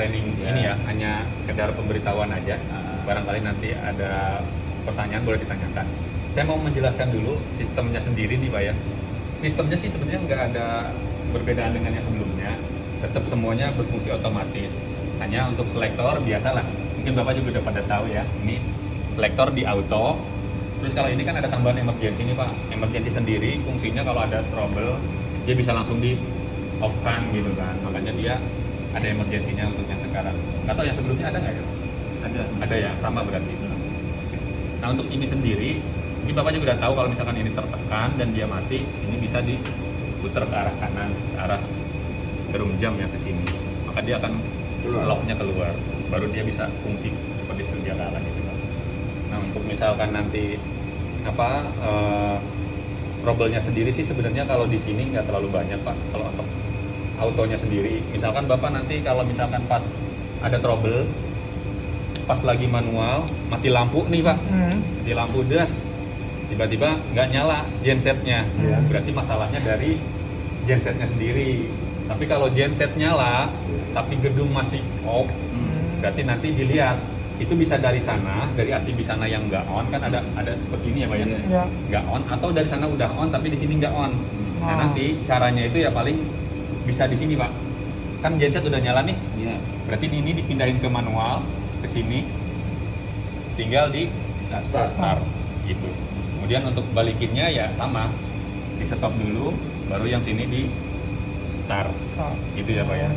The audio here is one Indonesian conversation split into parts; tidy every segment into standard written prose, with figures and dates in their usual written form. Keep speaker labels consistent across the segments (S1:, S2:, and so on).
S1: training ini ya, hanya sekedar pemberitahuan aja. Barangkali nanti ada pertanyaan boleh ditanyakan. Saya mau menjelaskan dulu sistemnya sendiri nih Pak ya. Sistemnya sih sebenarnya nggak ada perbedaan dengan yang sebelumnya. Tetap semuanya berfungsi otomatis. Hanya untuk selektor biasalah. Mungkin Bapak juga udah pada tahu ya. Ini selektor di auto. Terus kalau ini kan ada tambahan emergency nih Pak. Emergency sendiri fungsinya kalau ada trouble dia bisa langsung di off kan gitu kan. Makanya dia ada emergensinya untuk yang sekarang. Atau yang sebelumnya ada nggak ya? Ada ya, sama berarti. Nah untuk ini sendiri, ini Bapak juga udah tahu kalau misalkan ini tertekan dan dia mati, ini bisa diputar ke arah kanan, ke arah jarum jam ya ke sini. Maka dia akan locknya keluar, baru dia bisa fungsi seperti sedia kala gitu Pak. Nah untuk misalkan nanti trouble-nya sendiri sih sebenarnya kalau di sini nggak terlalu banyak Pak. Kalau untuk autonya sendiri, misalkan Bapak nanti kalau misalkan pas ada trouble, pas lagi manual, mati lampu nih Pak, mati lampu das, tiba-tiba nggak nyala gensetnya, berarti masalahnya dari gensetnya sendiri. Tapi kalau genset nyala, tapi gedung masih off, berarti nanti dilihat itu bisa dari sana, dari ACB sana yang nggak on, kan ada seperti ini ya Pak ya, nggak on, atau dari sana udah on tapi di sini nggak on. Nah nanti caranya itu ya paling bisa di sini Pak, kan genset udah nyala nih, berarti ini dipindahin ke manual, ke sini, tinggal di start gitu. Kemudian untuk balikinnya ya sama, di stop dulu, baru yang sini di start, gitu ya Pak ya.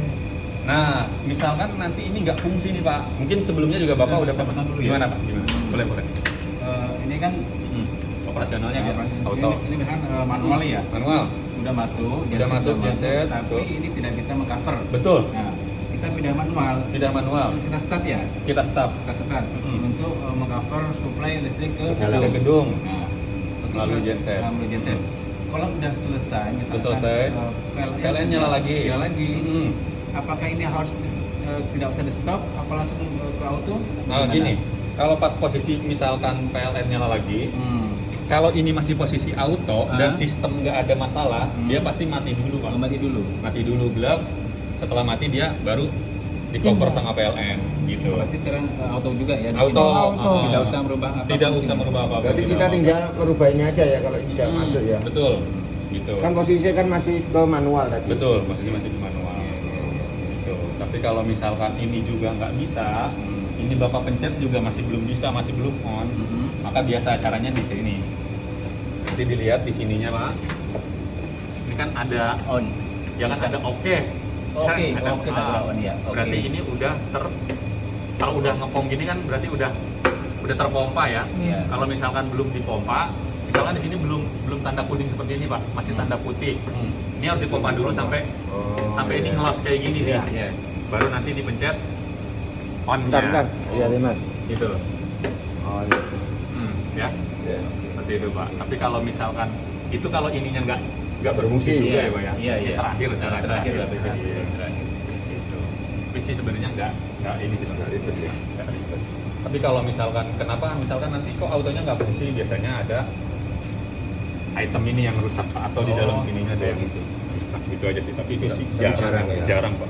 S1: Nah, misalkan nanti ini nggak fungsi nih Pak, mungkin sebelumnya juga Bapak udah pernah dulu
S2: ya?
S1: Gimana Pak? Gimana? Boleh.
S2: Ini kan
S1: operasionalnya ya, auto.
S2: Ini kan manual ya.
S1: Manual.
S2: Udah masuk
S1: genset,
S2: tapi
S1: betul.
S2: ini tidak bisa mengcover.
S1: Betul.
S2: Nah, kita pindah manual.
S1: Terus
S2: Kita start ya.
S1: kita start
S2: Untuk mengcover supply listrik ke
S1: gedung.
S2: Nah,
S1: melalui genset.
S2: Melalui genset. Kalau udah selesai, misalkan
S1: PLN nyala lagi.
S2: Apakah ini harus tidak usah di stop? Apa langsung ke auto?
S1: Nah, gini, kalau pas posisi misalkan PLN nyala lagi, kalau ini masih posisi auto dan sistem nggak ada masalah, dia pasti mati dulu Pak. Mati dulu gelap. Setelah mati dia baru di cover sama PLN gitu.
S2: Berarti sekarang auto juga ya?
S1: Auto.
S2: Tidak usah merubah apa?
S1: Tidak usah merubah apa.
S3: Berarti kita tinggal merubah ini aja ya kalau tidak masuk ya.
S1: Betul. Gitu.
S3: Kan posisinya kan masih ke manual tadi.
S1: Betul, masih ke manual. Gitu. Tapi kalau misalkan ini juga nggak bisa, ini Bapak pencet juga masih belum bisa, masih belum on, maka biasa caranya di sini. Nanti dilihat di sininya Pak. Ini kan ada on, jangan ada oke.
S2: Ada on ya.
S1: Berarti ini udah kalau udah ngepom gini kan berarti udah terpompa ya. Kalau misalkan belum dipompa, misalkan di sini belum tanda kuning seperti ini Pak, masih tanda putih. Ini harus dipompa dulu sampai ini ngelos kayak gini nih. Baru nanti dipencet on-nya.
S3: Bentar. Iya deh Mas.
S1: Gitu.
S3: Oh iya.
S1: Ya. Seperti itu Pak. Tapi kalau misalkan itu kalau ininya nggak berfungsi juga ya Pak ya.
S2: Iya.
S1: Terakhir.
S2: Terakhir.
S1: Gitu. Tapi sih sebenarnya nggak ini sih nggak ribet ya. Nggak ribet. Tapi kalau misalkan kenapa misalkan nanti kok autonya nggak fungsi, biasanya ada item ini yang rusak atau di dalam sininya ada yang
S3: gitu.
S1: Nah, gitu aja sih. Tapi itu sih
S3: jarang ya.
S1: Jarang Pak.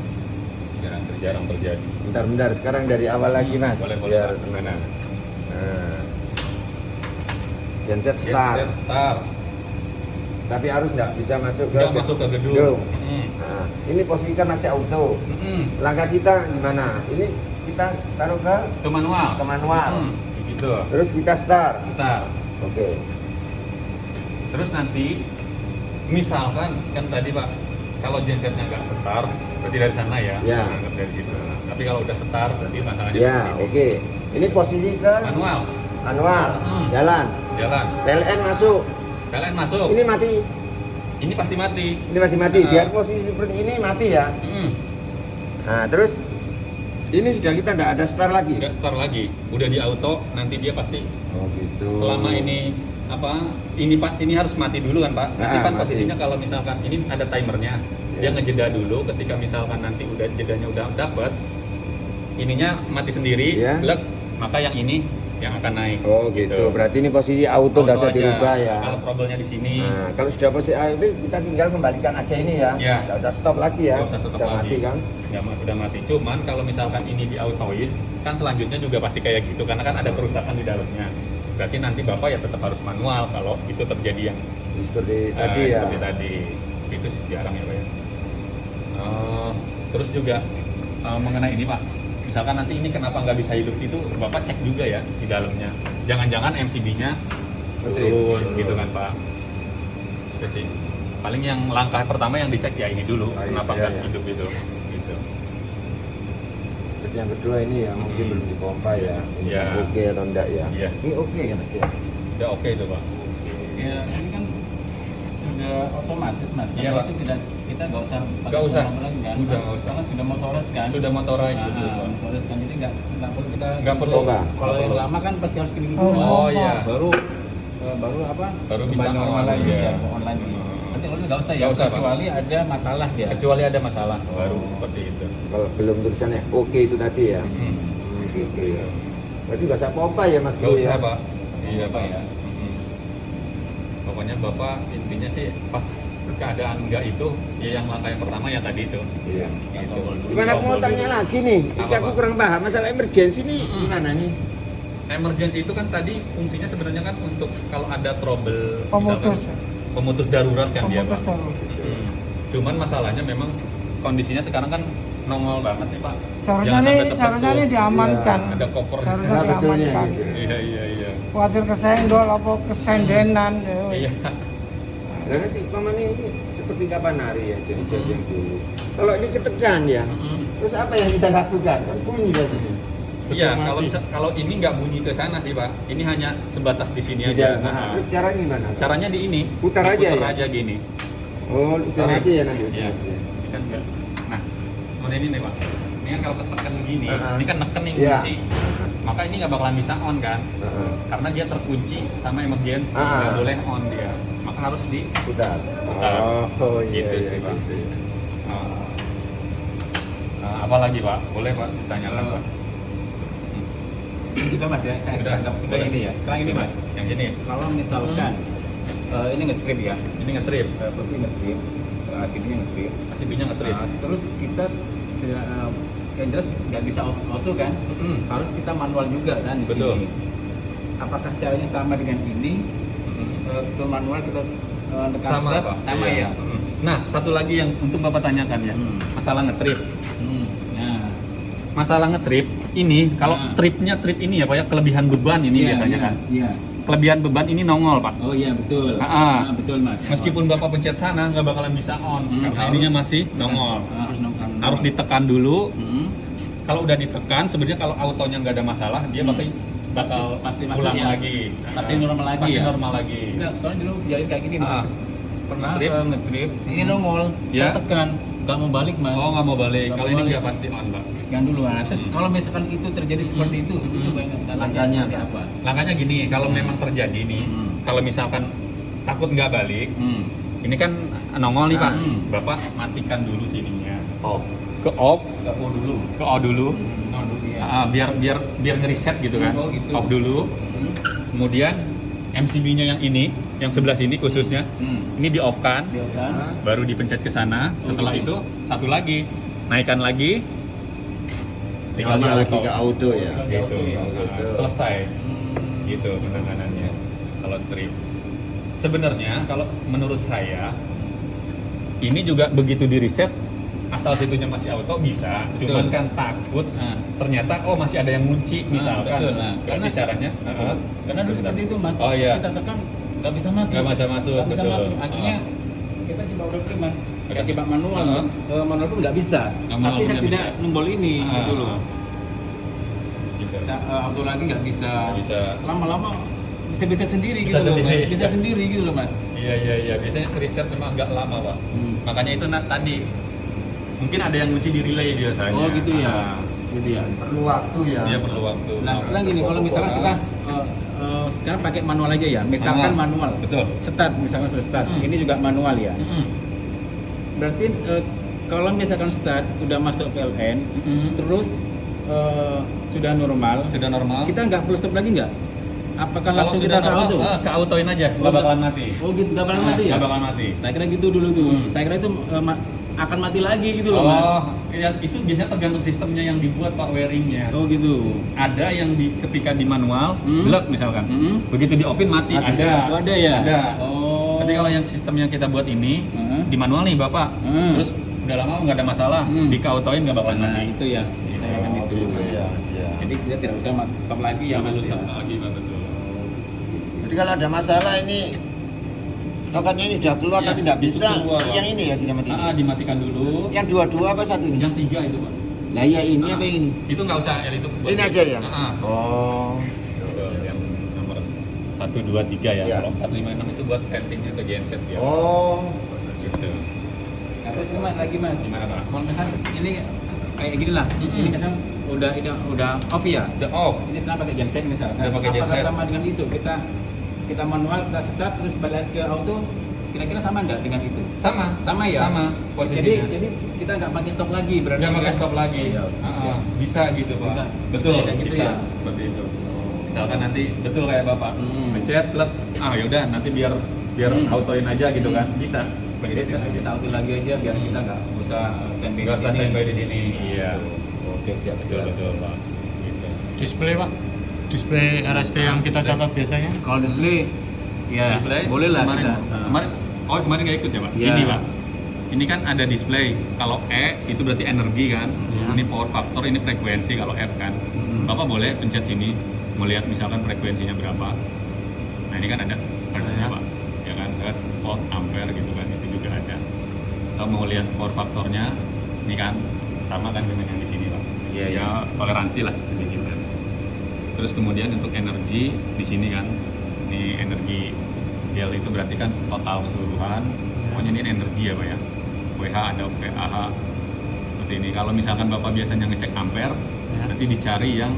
S1: Jarang terjadi.
S3: Bentar. Sekarang dari awal lagi Mas.
S1: Boleh
S3: Biar
S1: Pak. Gimana?
S3: Nah. Genset start. Tapi harus nggak bisa masuk ke gedung. Nah, ini posisi kan masih auto. Langkah kita gimana? Ini kita taruh ke
S1: manual. Gitu.
S3: Terus kita start. Oke.
S1: Terus nanti misalkan kan tadi Pak, kalau gensetnya nggak start, berarti dari sana ya. Anggap dari situ. Tapi kalau udah start, berarti masalahnya.
S3: Oke. Ini posisi ke manual. Jalan. PLN masuk. Ini mati.
S1: Ini pasti mati.
S3: Ini masih mati. Biar posisi seperti ini mati ya. Nah, terus ini sudah kita nggak ada start lagi.
S1: Nggak start lagi. Udah di auto, nanti dia pasti.
S3: Oh gitu.
S1: Selama ini ini harus mati dulu kan Pak. Nanti kan posisinya kalau misalkan ini ada timernya, dia ngejeda dulu. Ketika misalkan nanti jedanya udah dapat, ininya mati sendiri, maka yang ini yang akan naik.
S3: Oh gitu. Berarti ini posisi auto nggak usah
S1: aja.
S3: dirubah ya.
S1: Kalau trouble-nya di sini.
S3: Nah, kalau sudah posisi auto kita tinggal kembalikan aja ini ya.
S1: Ya.
S3: Nggak usah stop lagi ya.
S1: Nggak usah stop
S3: Udah
S1: lagi.
S3: mati kan?
S1: Ya, udah mati. Cuman kalau misalkan ini di autoin, kan selanjutnya juga pasti kayak gitu karena kan ada kerusakan di dalamnya. Berarti nanti Bapak ya tetap harus manual kalau itu terjadi yang
S3: Seperti tadi ya.
S1: seperti tadi. Itu sih jarang ya Pak ya. Terus juga mengenai ini Pak, misalkan nanti ini kenapa nggak bisa hidup itu Bapak cek juga ya di dalamnya. Jangan-jangan MCB-nya turun gitu kan Pak. Itu sih. Paling yang langkah pertama yang dicek ya ini dulu, kenapa nggak hidup itu. Gitu.
S3: Terus yang kedua ini ya mungkin belum dipompa ya. Ini
S1: Ya.
S3: oke atau enggak ya?
S1: Iya.
S3: Ini oke ya Mas ya.
S1: Udah oke itu Pak.
S2: Ya ini kan sudah otomatis mas.
S1: Iya,
S2: Kalau
S1: Pak.
S2: itu tidak kita nggak usah
S1: Nggak usah.
S2: manual lagi kan.
S1: Udah,
S2: Mas.
S1: nggak usah.
S2: Karena sudah motoris kan.
S1: Sudah motorized gitu Pak.
S2: motoris kan jadi nggak perlu kita.
S1: Nggak perlu.
S3: Oh, nggak.
S2: Kalau
S1: Nggak
S2: yang
S1: perlu.
S2: lama kan pasti harus gini
S4: Oh,
S2: dulu.
S1: Oh,
S2: Mas.
S1: iya.
S2: Baru apa?
S1: Baru bisa
S2: kembali normal
S1: on,
S2: lagi
S1: iya.
S2: ya, on lagi. Nanti kalau nggak usah ya,
S1: Nggak usah, Pak.
S2: kecuali ada masalah dia.
S1: Kecuali ada masalah baru seperti itu.
S3: Kalau belum tulisannya oke itu tadi ya.
S1: Hmm.
S3: Gitu ya. Berarti nggak usah pompa ya Mas
S1: Gak
S3: Bro
S1: usah
S3: ya?
S1: Pak. Iya
S2: Apa
S1: Pak.
S2: ya?
S1: Pokoknya Bapak intinya sih pas keadaan enggak itu ya yang langkah yang pertama ya tadi itu.
S3: Iya.
S1: Gitu.
S3: Cuman aku mau
S1: Tombol
S3: tanya
S1: dulu.
S3: lagi nih, ini
S1: Apa,
S3: aku
S1: Pak?
S3: kurang paham masalah emergency ini gimana nih?
S1: Emergency itu kan tadi fungsinya sebenarnya kan untuk kalau ada trouble
S4: Pemutus.
S1: misalkan pemutus darurat kan dia
S4: Pemutus
S1: Pak.
S4: darurat.
S1: Cuman masalahnya memang kondisinya sekarang kan nongol banget nih Pak.
S4: Seharusnya
S1: Jangan sampai
S4: nih,
S1: tersentuh.
S4: seharusnya nih diamankan.
S3: Iya,
S1: ada cover.
S4: Seharusnya
S3: Nah, betulnya
S4: diamankan.
S3: gitu.
S1: Iya.
S4: Khawatir kesenggol apa kesendenan.
S1: Iya.
S3: Dan nanti paman ini seperti kapan hari ya jadi yang dulu. Kalau ini ketekan ya, terus apa yang kita lakukan? Kan bunyi tadi.
S1: Iya, kalau ini nggak bunyi ke sana sih Pak. Ini hanya sebatas di sini
S3: Di
S1: aja.
S3: dalam.
S1: Nah,
S3: Terus caranya gimana?
S1: caranya di ini.
S3: Putar aja
S1: Putar
S3: ya?
S1: aja gini.
S3: Oh, putar aja ya nanti.
S1: Iya. Ini kan enggak. Nah, seperti ini nih Pak. Ini kan kalau ketekan begini, ini kan neken nih
S3: Iya.
S1: kunci. Maka ini nggak bakalan bisa on kan?
S3: Heeh.
S1: Karena dia terkunci sama emergency, nggak boleh on dia. Maka harus di
S3: Putar.
S1: Putar. Gitu sih, Pak.
S3: gitu ya.
S1: apa lagi Pak? Boleh Pak ditanyakan Pak?
S2: Sudah mas ya, saya
S1: Sudah.
S2: anggap sudah ini ya. Sekarang ini mas,
S1: Yang ini.
S2: kalau misalkan ini ngetrip ya,
S1: Ini ngetrip.
S2: posisi ngetrip, ACB-nya ngetrip.
S1: ACB-nya ngetrip.
S2: Terus kita yang jelas nggak bisa auto kan, harus kita manual juga kan di
S1: Betul.
S2: sini. Apakah caranya sama dengan ini? Ke manual kita tekan
S1: Sama
S2: start,
S1: Pak.
S2: sama
S1: Iya.
S2: ya.
S1: Nah, satu lagi yang untuk Bapak tanyakan ya, masalah ngetrip.
S2: Nah,
S1: Masalah ngetrip ini, kalau
S2: Nah.
S1: trip ini ya Pak ya, kelebihan beban ini
S2: iya,
S1: biasanya
S2: iya,
S1: kan.
S2: Iya.
S1: Kelebihan beban ini nongol Pak.
S2: Oh iya betul. Betul mas.
S1: Meskipun Bapak pencet sana nggak bakalan bisa on, karena
S2: harus-
S1: ininya masih nongol.
S2: Harus nongol.
S1: Harus ditekan dulu.
S2: Hmm.
S1: Kalau udah ditekan, sebenarnya kalau autonya nggak ada masalah, dia bakal
S2: Pasti
S1: ulang
S2: maksudnya.
S1: lagi.
S2: Pasti normal lagi
S1: Pasti
S2: ya?
S1: normal lagi.
S2: Enggak, soalnya dulu jadi kayak gini mas. Pernah
S1: Ngetrip.
S2: ngetrip, ini nongol,
S1: Ya.
S2: saya tekan, nggak mau balik mas.
S1: Oh nggak mau balik.
S2: Nggak
S1: Kalau
S2: mau
S1: ini
S2: balik.
S1: nggak pasti on Pak.
S2: Yang dulu, nah, terus kalau misalkan itu terjadi seperti itu coba
S3: Langkahnya
S2: seperti apa?
S1: Langkahnya gini, kalau memang terjadi nih, kalau misalkan takut nggak balik, ini kan nongol nih Pak. Bapak matikan dulu sininya.
S3: Oh.
S1: Ke off,
S2: Nggak mau dulu.
S1: ke on dulu.
S2: Nol dulu ya.
S1: Biar ngeriset gitu kan.
S2: Oh, gitu.
S1: Off dulu. Kemudian MCB-nya yang ini, yang sebelah sini khususnya, ini di off kan,
S2: Dia kan?
S1: baru dipencet ke sana. Setelah
S2: Oh,
S1: itu satu lagi, naikkan lagi, tinggal di
S3: Normal lagi
S1: auto.
S3: ke auto ya.
S1: Gitu.
S3: Auto.
S1: Selesai. Gitu penanganannya. Kalau trip. Sebenarnya kalau menurut saya ini juga begitu di reset asal situnya masih auto bisa, cuman
S2: Betul.
S1: kan takut
S2: Nah.
S1: ternyata masih ada yang ngunci misalkan.
S2: betul. Nah,
S1: Berarti caranya
S2: Karena dulu seperti itu mas.
S1: Oh iya.
S2: Kita tekan nggak bisa masuk.
S1: Nggak bisa masuk,
S2: Nggak bisa
S1: betul.
S2: masuk. Akhirnya kita coba udah mas. Saya coba manual, manual pun nggak bisa.
S1: Manual
S2: Tapi saya
S1: nggak
S2: tidak
S1: bisa.
S2: nembol ini dulu.
S1: Gitu.
S2: Auto lagi nggak bisa.
S1: Nggak bisa.
S2: Lama-lama bisa sendiri
S1: Bisa
S2: gitu loh
S1: sendiri,
S2: mas. Bisa
S1: iya.
S2: sendiri gitu loh mas.
S1: Iya. Biasanya riset memang agak lama Pak. Makanya itu tadi mungkin ada yang ngunci di relay biasanya.
S2: Oh gitu ya.
S1: Ah,
S2: Gitu ya.
S3: Perlu waktu ya.
S1: Dia perlu waktu.
S2: Nah, sekarang gini, kalau misalkan kita sekarang pakai manual aja ya, misalkan manual.
S1: Betul.
S2: Start, misalkan sudah start. Ini juga manual ya. Berarti kalau misalkan start udah masuk PLN, terus sudah normal, kita nggak perlu stop lagi nggak? Apakah
S1: Kalau
S2: langsung
S1: sudah
S2: kita ke
S1: normal,
S2: auto?
S1: ke autoin aja, nggak bakalan mati.
S2: Oh gitu, nggak bakalan mati ya?
S1: Nggak bakalan mati.
S2: Saya kira gitu dulu tuh. Saya kira itu akan mati lagi gitu loh mas.
S1: Oh, ya, itu biasanya tergantung sistemnya yang dibuat Pak, wiringnya.
S2: Oh gitu.
S1: Ada yang ketika di manual, gelap misalkan. Begitu di open mati.
S3: Mati.
S1: Ada.
S2: Oh, ada ya?
S1: Ada.
S2: Oh.
S1: Tapi kalau yang sistem yang kita buat ini di manual nih Bapak, terus udah lama nggak ada masalah, di autoin nggak bakalan
S2: Nah
S1: mati.
S2: itu ya. Saya kan itu.
S3: Ya, siap.
S2: Jadi kita tidak bisa stop lagi ya mas. Ya?
S1: Lagi Pak, betul.
S3: Jadi kalau ada masalah ini tokatnya ini udah keluar
S1: Iya,
S3: tapi nggak
S1: itu
S3: bisa.
S1: keluar, Pak.
S3: Yang ini ya kita mati.
S1: Dimatikan dulu.
S3: Yang dua-dua apa satu ini?
S1: Yang 3 itu Pak.
S3: Lah ya ini apa yang ini?
S1: Itu nggak usah, ya itu.
S3: Ini aja ya?
S1: Ah.
S3: Oh.
S1: Yang nomor 1, 2, 3 ya.
S3: Iya.
S1: Kalau 4, 5, 6 itu buat sensingnya ke genset ya.
S3: Oh.
S1: Gitu.
S2: Nah, terus gimana lagi mas?
S1: Gimana Pak?
S2: Kalau misalnya ini kayak gini lah, ini kan udah off ya.
S1: Udah off.
S2: Ini sekarang pakai genset misalkan.
S1: Udah pakai
S2: Apakah
S1: genset.
S2: sama dengan itu? Kita manual, kita start terus balik ke auto, kira-kira sama nggak dengan itu?
S1: Sama.
S2: Sama ya.
S1: Sama posisinya.
S2: Jadi kita nggak pakai stop lagi berarti.
S1: Nggak pakai
S2: kan?
S1: stop lagi.
S2: Iya, siap.
S1: Bisa gitu Pak.
S2: Bisa.
S1: Betul.
S2: Bisa kayak gitu
S1: bisa.
S2: ya?
S1: Seperti itu. Misalkan nanti betul kayak Bapak pencet, klep, yaudah nanti biar autoin aja gitu kan. Bisa.
S2: Jadi kita auto lagi aja biar kita nggak usah standby di
S1: Nggak usah
S2: sini.
S1: standby di sini. Iya.
S2: Oke siap.
S1: Betul Pak. Gitu.
S5: Display pak, display RST yang kita catat biasanya.
S2: Kalau display, ya
S1: Display
S2: boleh lah
S1: kemarin,
S2: kita.
S1: kemarin nggak ikut ya Pak?
S2: Iya.
S1: Ini Pak, ini kan ada display. Kalau E itu berarti energi kan,
S2: Iya.
S1: ini power factor, ini frekuensi. Kalau F kan, Bapak boleh pencet sini, melihat misalkan frekuensinya berapa. Nah ini kan ada hertznya Pak, ya kan, hertz, volt, ampere gitu kan, itu juga ada. Atau mau lihat power faktornya, ini kan sama kan dengan yang di sini Pak.
S2: Iya,
S1: Ya toleransi lah sedikit kan. Terus kemudian untuk energi di sini kan, ini energi Del itu berarti kan total keseluruhan. Pokoknya ini energi ya Pak ya. WH ada PAH seperti ini. Kalau misalkan Bapak biasanya ngecek ampere, nanti dicari yang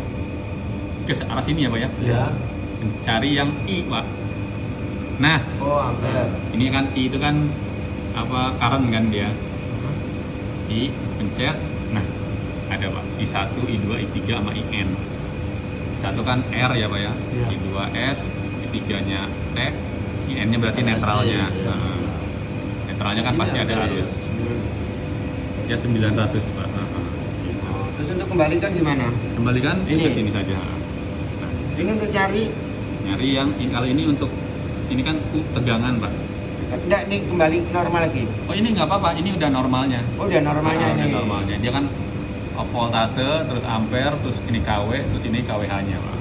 S1: ke arah sini ya Pak ya.
S3: Ya.
S1: Cari yang I Pak. Nah,
S3: Oh, ampere.
S1: ini kan I itu kan apa current kan dia. I pencet. Nah, ada Pak. I1, I2, I3 sama IN. I1 kan R ya Pak ya.
S5: Iya.
S1: I2 S, I3-nya T, IN-nya berarti
S3: Iya.
S1: netralnya. Nah, netralnya kan pasti ada arus. Ya 900 Pak. Nah, gitu.
S3: Oh, terus untuk kembalikan gimana?
S1: Kembalikan
S3: Ini.
S1: ke sini saja. Nah,
S3: Ini untuk cari
S1: nyari yang kalau ini untuk ini kan tegangan Pak.
S3: enggak, ini kembali normal lagi.
S1: Oh ini nggak apa-apa, ini udah normalnya.
S3: Oh, udah normalnya
S1: Udah
S3: ini.
S1: normalnya. Dia kan voltase, terus ampere, terus ini KW, terus ini KWH-nya Pak.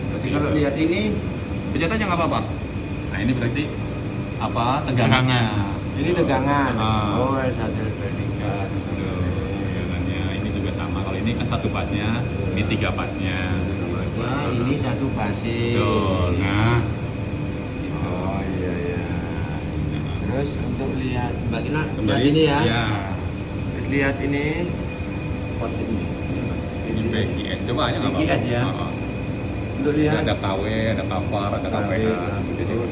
S3: Berarti kalau lihat ini
S1: Pencet aja nggak apa-apa. Nah ini berarti apa tegangannya?
S3: ini tegangan.
S1: Ah.
S3: Oh, satu predikat.
S1: Aduh, tegangannya ini juga sama. Kalau ini kan satu pasnya, ini 3 pasnya.
S3: Nah, ini satu pasir.
S1: Betul. Nah,
S3: Oh, iya ya. Terus untuk lihat kembali
S1: kembali
S3: ini ya.
S1: Ya.
S3: Terus lihat ini pos ini.
S1: Ini BGS. Coba aja nggak apa-apa.
S3: BGS ya.
S1: Oh, oh.
S3: Untuk
S1: Ini
S3: lihat
S1: ada KW, ada kapar, ada KWH. Di situ.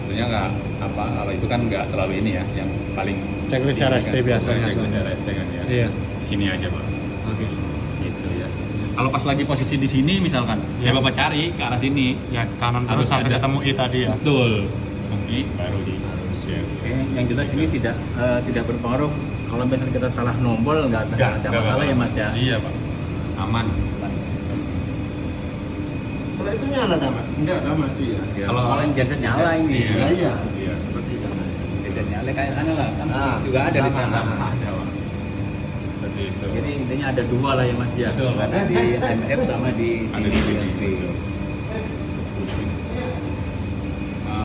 S1: Sebenarnya nggak apa, kalau itu kan nggak terlalu ini ya, yang paling
S5: Checklist
S1: tinggi
S5: RST
S1: kan.
S5: biasanya
S1: Checklist
S5: soalnya.
S1: RST kan ya.
S5: Iya.
S1: Di sini aja Pak.
S5: Oke.
S1: Gitu ya. Kalau pas lagi posisi di sini misalkan, ya
S5: Iya.
S1: Bapak cari ke arah sini.
S5: Ya kanan
S1: Harus
S5: terus sampai
S1: ada.
S5: ketemu I tadi ya.
S1: Betul. Mungkin baru di. Ya.
S2: Oke, yang jelas ini tidak berpengaruh kalau misalnya kita salah nombor nggak ada masalah ya mas ya.
S1: Iya Pak. Aman.
S3: kalau itu nyala tak mas? Enggak, tak mati ya.
S2: Kalau yang genset nyala ini.
S1: Iya.
S3: Iya.
S1: Iya.
S3: Seperti sana.
S2: Genset nyala kayak sana lah kan
S3: Ah,
S2: juga ada di
S3: sama.
S2: sana.
S1: Ada Pak. Seperti itu.
S2: Jadi intinya ada dua lah ya mas ya.
S1: Betul.
S2: Ada di MF sama di
S1: ada di sini.
S2: sini.
S1: Betul.